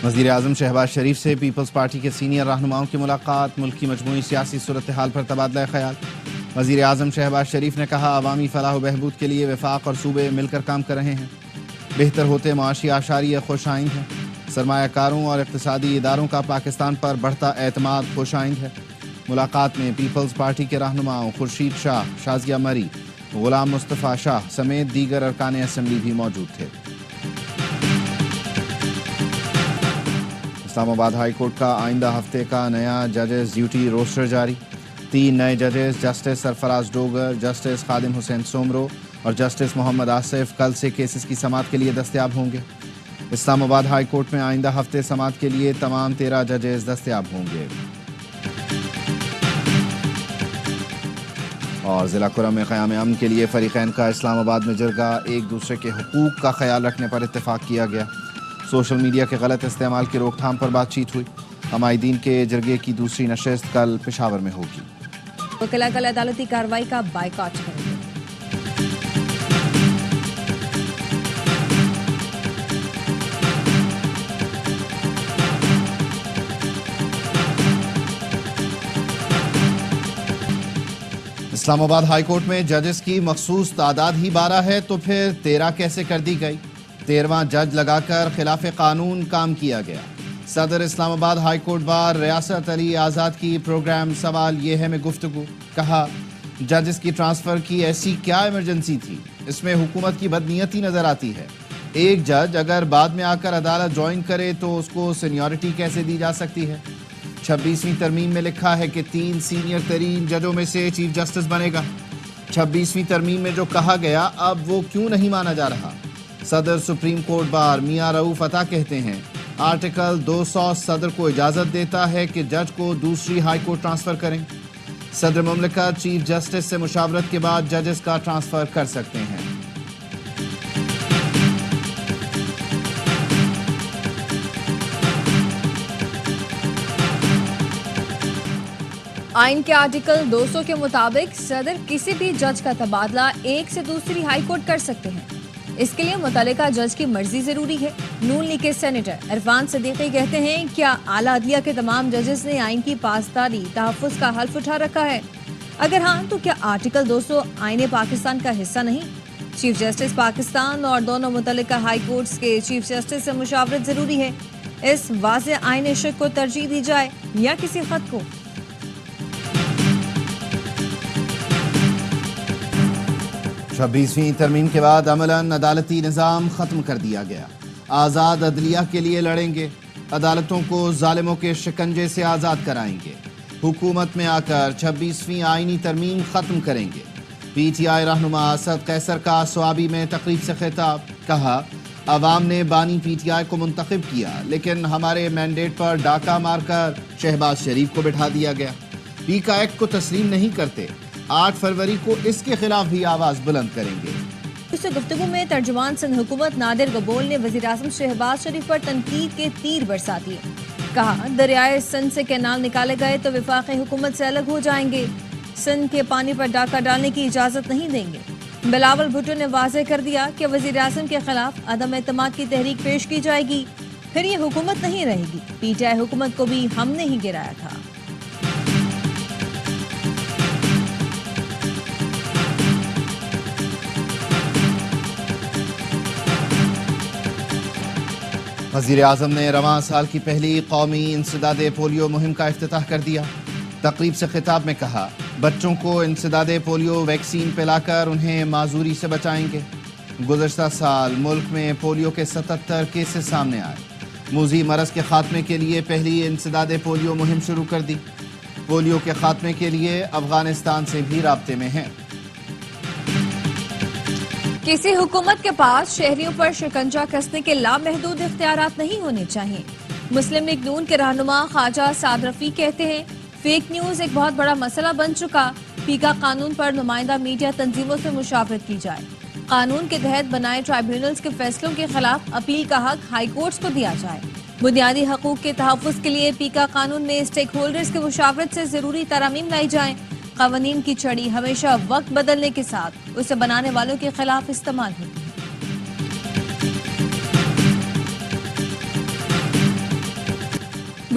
وزیر اعظم شہباز شریف سے Peoples party کے سینئر رہنماؤں کی ملاقات، ملک کی مجموعی سیاسی صورتحال پر تبادلہ خیال۔ وزیر اعظم شہباز شریف نے کہا عوامی فلاح و بہبود کے لیے وفاق اور صوبے مل کر کام کر رہے ہیں، بہتر ہوتے معاشی اعشاریہ خوش آئند ہے، سرمایہ کاروں اور اقتصادی اداروں کا پاکستان پر بڑھتا اعتماد خوش آئند ہے۔ ملاقات میں پیپلز پارٹی کے رہنماؤں خورشید شاہ، شازیہ مری، غلام مصطفیٰ شاہ سمیت دیگر ارکان اسمبلی بھی موجود تھے۔ اسلام آباد ہائی کورٹ کا آئندہ ہفتے کا نیا ججز ڈیوٹی روسٹر جاری۔ 3 نئے ججز جسٹس سرفراز ڈوگر، جسٹس خادم حسین سومرو اور جسٹس محمد آصف کل سے کیسز کی سماعت کے لیے دستیاب ہوں گے۔ اسلام آباد ہائی کورٹ میں آئندہ ہفتے سماعت کے لیے تمام 13 ججز دستیاب ہوں گے۔ اور ضلع کرم میں قیام امن کے لیے فریقین کا اسلام آباد میں جرگہ، ایک دوسرے کے حقوق کا خیال رکھنے پر اتفاق کیا گیا۔ سوشل میڈیا کے غلط استعمال کی روک تھام پر بات چیت ہوئی۔ عمائدین کے جرگے کی دوسری نشست کل پشاور میں ہوگی۔ وکلاء کل عدالتی کارروائی کا بائیکاٹ کریں گے۔ اسلام آباد ہائی کورٹ میں ججز کی مخصوص تعداد ہی 12 ہے تو پھر 13 کیسے کر دی گئی؟ 13واں جج لگا کر خلاف قانون کام کیا گیا۔ صدر اسلام آباد ہائی کورٹ بار ریاست علی آزاد کی پروگرام سوال یہ ہے میں گفتگو، کہا ججز کی ٹرانسفر کی ایسی کیا ایمرجنسی تھی؟ اس میں حکومت کی بدنیتی نظر آتی ہے۔ ایک جج اگر بعد میں آ کر عدالت جوائن کرے تو اس کو سینیورٹی کیسے دی جا سکتی ہے؟ 26ویں ترمیم میں لکھا ہے کہ 3 سینئر ترین ججوں میں سے چیف جسٹس بنے گا۔ 26ویں ترمیم میں جو کہا گیا اب وہ کیوں نہیں مانا جا رہا؟ صدر سپریم کورٹ بار میاں رؤوف عطا کہتے ہیں آرٹیکل 200 صدر کو اجازت دیتا ہے کہ جج کو دوسری ہائی کورٹ ٹرانسفر کریں۔ صدر مملکت چیف جسٹس سے مشاورت کے بعد ججز کا ٹرانسفر کر سکتے ہیں۔ آئین کے آرٹیکل 200 کے مطابق صدر کسی بھی جج کا تبادلہ ایک سے دوسری ہائی کورٹ کر سکتے ہیں۔ اس کے لیے متعلقہ جج کی مرضی ضروری ہے۔ نون لیگ کے سینیٹر عرفان صدیقی کہتے ہیں کیا اعلیٰ عدلیہ کے تمام ججز نے آئین کی پاسداری تحفظ کا حلف اٹھا رکھا ہے؟ اگر ہاں تو کیا آرٹیکل 200 آئین پاکستان کا حصہ نہیں؟ چیف جسٹس پاکستان اور دونوں متعلقہ ہائی کورٹس کے چیف جسٹس سے مشاورت ضروری ہے۔ اس واضح آئین شق کو ترجیح دی جائے یا کسی خط کو؟ 26ویں ترمیم کے بعد عملاً عدالتی نظام ختم کر دیا گیا۔ آزاد عدلیہ کے لیے لڑیں گے، عدالتوں کو ظالموں کے شکنجے سے آزاد کرائیں گے، حکومت میں آ کر 26ویں آئینی ترمیم ختم کریں گے۔ پی ٹی آئی رہنما اسد قیصر کا سوابی میں تقریب سے خطاب، کہا عوام نے بانی پی ٹی آئی کو منتخب کیا لیکن ہمارے مینڈیٹ پر ڈاکہ مار کر شہباز شریف کو بٹھا دیا گیا۔ پی کا ایکٹ کو تسلیم نہیں کرتے، 8 فروری کو اس کے خلاف بھی آواز بلند کریں گے۔ اس گفتگو میں ترجمان سندھ حکومت نادر گبول نے وزیر اعظم شہباز شریف پر تنقید کے تیر برسا دیے۔ کہا دریائے سندھ سے کینال نکالے گئے تو وفاقی حکومت سے الگ ہو جائیں گے، سندھ کے پانی پر ڈاکہ ڈالنے کی اجازت نہیں دیں گے۔ بلاول بھٹو نے واضح کر دیا کہ وزیر اعظم کے خلاف عدم اعتماد کی تحریک پیش کی جائے گی، پھر یہ حکومت نہیں رہے گی۔ پی ٹی آئی حکومت کو بھی ہم نے ہی گرایا تھا۔ وزیر اعظم نے رواں سال کی پہلی قومی انسداد پولیو مہم کا افتتاح کر دیا۔ تقریب سے خطاب میں کہا بچوں کو انسداد پولیو ویکسین پلا کر انہیں معذوری سے بچائیں گے۔ گزشتہ سال ملک میں پولیو کے 77 کیسز سامنے آئے۔ موذی مرض کے خاتمے کے لیے پہلی انسداد پولیو مہم شروع کر دی۔ پولیو کے خاتمے کے لیے افغانستان سے بھی رابطے میں ہیں۔ کسی حکومت کے پاس شہریوں پر شکنجہ کسنے کے لامحدود اختیارات نہیں ہونے چاہیے۔ مسلم لیگ نون کے رہنما خواجہ سعد رفیع کہتے ہیں فیک نیوز ایک بہت بڑا مسئلہ بن چکا، پیکا قانون پر نمائندہ میڈیا تنظیموں سے مشاورت کی جائے، قانون کے تحت بنائے ٹرائبیونلز کے فیصلوں کے خلاف اپیل کا حق ہائی کورٹس کو دیا جائے، بنیادی حقوق کے تحفظ کے لیے پیکا قانون میں اسٹیک ہولڈرز کے مشاورت سے ضروری ترامیم لائی جائیں۔ قوانین کی چھڑی ہمیشہ وقت بدلنے کے ساتھ اسے بنانے والوں کے خلاف استعمال ہوتی ہے۔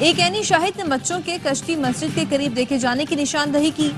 ایک عینی شاہد نے بچوں کے کشتی مسجد کے قریب دیکھے جانے کی نشاندہی کی.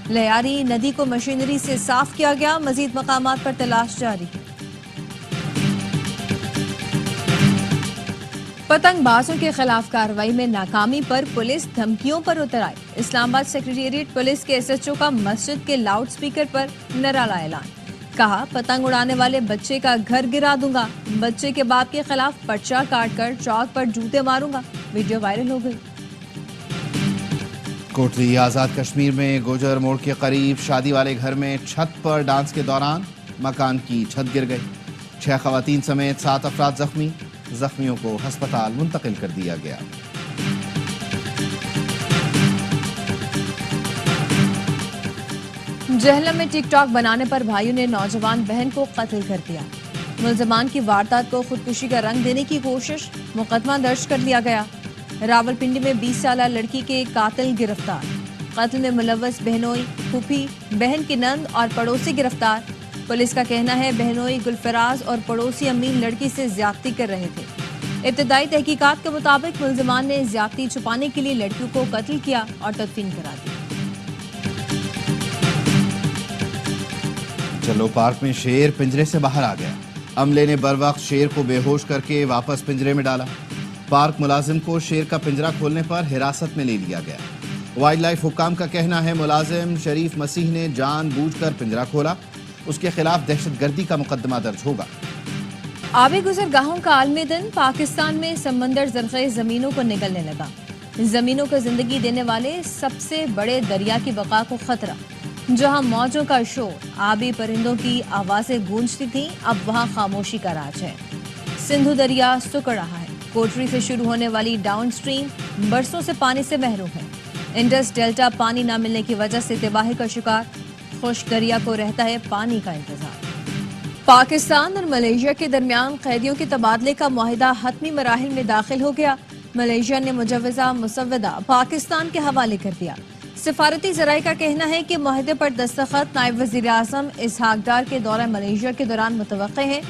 لیاری ندی کو مشینری سے صاف کیا گیا. مزید مقامات پر تلاش جاری ہے. پتنگ بازوں کے خلاف کارروائی میں ناکامی پر پولیس دھمکیوں پر اتر آئی. اسلام آباد سیکریٹریٹ پولیس کے SHO کا مسجد کے لاؤڈ سپیکر پر نرالا اعلان. کہا پتنگ اڑانے والے بچے کا گھر گرا دوں گا. بچے کے باپ کے خلاف پرچہ کاٹ کر چوک پر جوتے ماروں گا. ویڈیو وائرل ہو گئی. کوٹلی آزاد کشمیر میں گوجر موڑ کے قریب شادی والے گھر میں چھت پر ڈانس کے دوران مکان کی چھت گر گئی. 6 خواتین سمیت 7 افراد زخمی. زخمیوں کو ہسپتال منتقل کر دیا گیا. جہلم میں ٹک ٹاک بنانے پر بھائیوں نے نوجوان بہن کو قتل کر دیا. ملزمان کی واردات کو خودکشی کا رنگ دینے کی کوشش. مقدمہ درج کر لیا گیا. راولپنڈی میں 20 سالہ لڑکی کے قاتل گرفتار. قتل میں ملوث بہنوئی پھوپھی بہن کی نند اور پڑوسی گرفتار. پولیس کا کہنا ہے بہنوئی گلفراز اور پڑوسی امین لڑکی سے زیادتی کر رہے تھے. ابتدائی تحقیقات کے مطابق ملزمان نے زیادتی چھپانے کے لیے لڑکیوں کو قتل کیا اور تدفین کرا دی. چلو پارک میں شیر پنجرے سے باہر آ گیا. عملے نے بروقت شیر کو بے ہوش کر کے واپس پنجرے میں ڈالا. پارک ملازم کو شیر کا پنجرہ کھولنے پر حراست میں لے لیا گیا. وائلڈ لائف حکام کا کہنا ہے ملازم شریف مسیح نے جان بوجھ کر پنجرہ کھولا. اس کے خلاف دہشت گردی کا مقدمہ درج ہوگا. آبی گزرگاہوں کا عالمی دن. پاکستان میں سمندر زرخیز زمینوں کو نگلنے لگا. زمینوں کو زندگی دینے والے سب سے بڑے دریا کی بقا کو خطرہ. جہاں موجوں کا شور آبی پرندوں کی آوازیں گونجتی تھیں اب وہاں خاموشی کا راج ہے. سندھو دریا سکڑ رہا ہے. کوٹری سے شروع ہونے والی ڈاؤن سٹریم برسوں سے پانی سے محروم ہے. انڈس ڈیلٹا پانی نہ ملنے کی وجہ سے تباہی کا شکار. خشک دریا کو رہتا ہے پانی کا انتظار. پاکستان اور ملیشیا کے درمیان قیدیوں کے تبادلے کا معاہدہ حتمی مراحل میں داخل ہو گیا. ملیشیا نے مجوزہ مسودہ پاکستان کے حوالے کر دیا. سفارتی ذرائع کا کہنا ہے کہ معاہدے پر دستخط نائب وزیر اعظم اسحاق ڈار کے دورہ ملیشیا کے دوران متوقع ہے.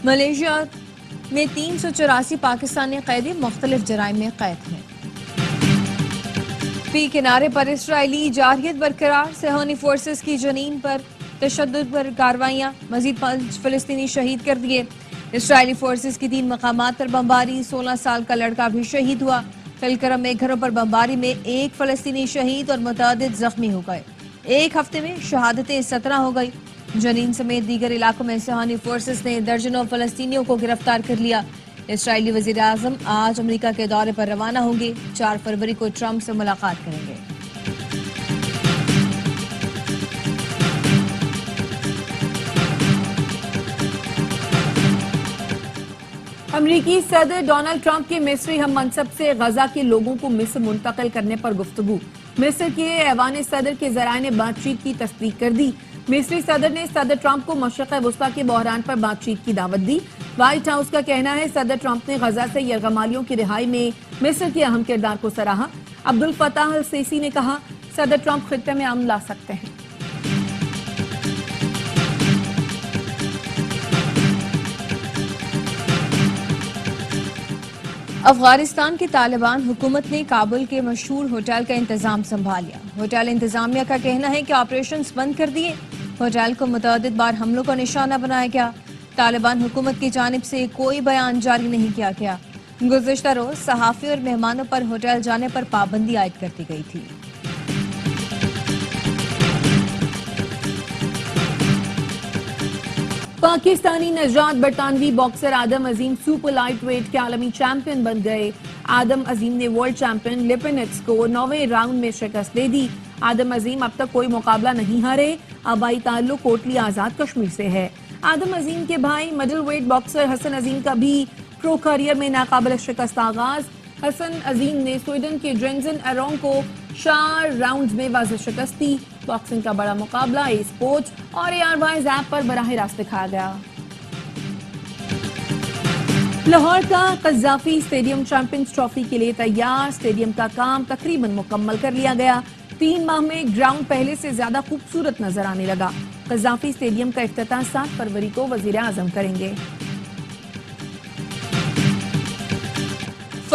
ملیشیا میں 384 پاکستانی قیدی مختلف جرائم میں قید ہیں. پی کنارے پر اسرائیلی جارحیت برقرار. صہیونی فورسز کی جنین پر تشدد پر کارروائیاں. مزید 5 فلسطینی شہید کر دیے. اسرائیلی فورسز کی 3 مقامات پر بمباری. 16 سال کا لڑکا بھی شہید ہوا. فلکرم میں گھروں پر بمباری میں 1 فلسطینی شہید اور متعدد زخمی ہو گئے. ایک ہفتے میں شہادتیں 17 ہو گئی. جنین سمیت دیگر علاقوں میں صہیونی فورسز نے درجنوں فلسطینیوں کو گرفتار کر لیا. اسرائیلی وزیر اعظم آج امریکہ کے دورے پر روانہ ہوں گے. 4 فروری کو ٹرمپ سے ملاقات کریں گے. امریکی صدر ڈونلڈ ٹرمپ کے مصری ہم منصب سے غزہ کے لوگوں کو مصر منتقل کرنے پر گفتگو. مصر کے ایوان صدر کے ذرائع نے بات چیت کی تصدیق کر دی. مصری صدر نے صدر ٹرمپ کو مشرق وسطیٰ کے بحران پر بات چیت کی دعوت دی. وائٹ ہاؤس کا کہنا ہے صدر ٹرمپ نے غزہ سے یرغمالیوں کی رہائی میں مصر کے اہم کردار کو سراہا. عبد الفتاح السیسی نے کہا صدر ٹرمپ خطے میں امن لا سکتے ہیں. افغانستان کی طالبان حکومت نے کابل کے مشہور ہوٹل کا انتظام سنبھال لیا. ہوٹل انتظامیہ کا کہنا ہے کہ آپریشنز بند کر دیے. ہوٹل کو متعدد بار حملوں کا نشانہ بنایا گیا. طالبان حکومت کی جانب سے کوئی بیان جاری نہیں کیا گیا. گزشتہ روز صحافی اور مہمانوں پر ہوٹل جانے پر پابندی عائد کر دی گئی تھی. پاکستانی نژاد برطانوی باکسر آدم عظیم سپر لائٹ ویٹ کے عالمی چیمپئن بن گئے. آدم عظیم نے ورلڈ چیمپئن لپنٹس کو 9ویں راؤنڈ میں شکست دے دی. آدم عظیم اب تک کوئی مقابلہ نہیں ہارے. آبائی تعلق کوٹلی آزاد کشمیر سے ہے. آدم عظیم کے بھائی مڈل ویٹ باکسر حسن عظیم کا بھی پرو کیریئر میں ناقابل شکست آغاز. حسن عظیم نے سویڈن کے ڈرینزن ایرونگ کو 4 راؤنڈز میں واضح شکست دی. باکسنگ کا بڑا مقابلہ اے اسپورٹس اور AR وائز ایپ پر براہ راست دکھایا گیا. لاہور کا قذافی اسٹیڈیم چیمپئنز ٹرافی کے لیے تیار. اسٹیڈیم کا کام تقریباً مکمل کر لیا گیا. 3 ماہ میں گراؤنڈ پہلے سے زیادہ خوبصورت نظر آنے لگا. قذافی اسٹیڈیم کا افتتاح 7 فروری کو وزیر اعظم کریں گے.